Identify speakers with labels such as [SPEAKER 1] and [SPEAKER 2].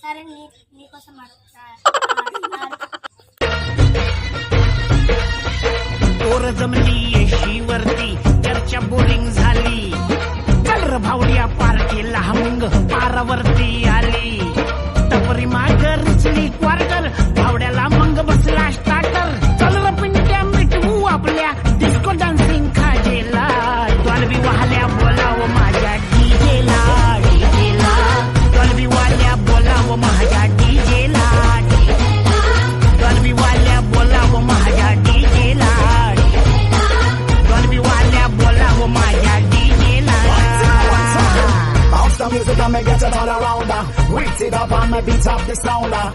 [SPEAKER 1] సరే నీకోసం
[SPEAKER 2] पोर जमली येशीवरती चर्चा बोरिंग झाली. कलर भावड्या पार्टीला मग पारावरती आली. टपरी माग रिचली क्वार्टर भावड्याला मग बसला स्टार्टर. चल र पिंट्या मिटवू आपल्या डिस्को डान्सिंग खाजेला. डॉल्बी वाहल्या बोलाव माझ्या डीजेला. डीजेला डॉल्बी वाल्या बोलाव माझ्या डीजेला. डॉल्बी वाल्या बोलाव माझ्या डीजेला. डॉल्बी वाल्या बोलाव माझ्या डीजेला.
[SPEAKER 3] Bounce the music and me get it all around. Wait it up and me beat up the sounder.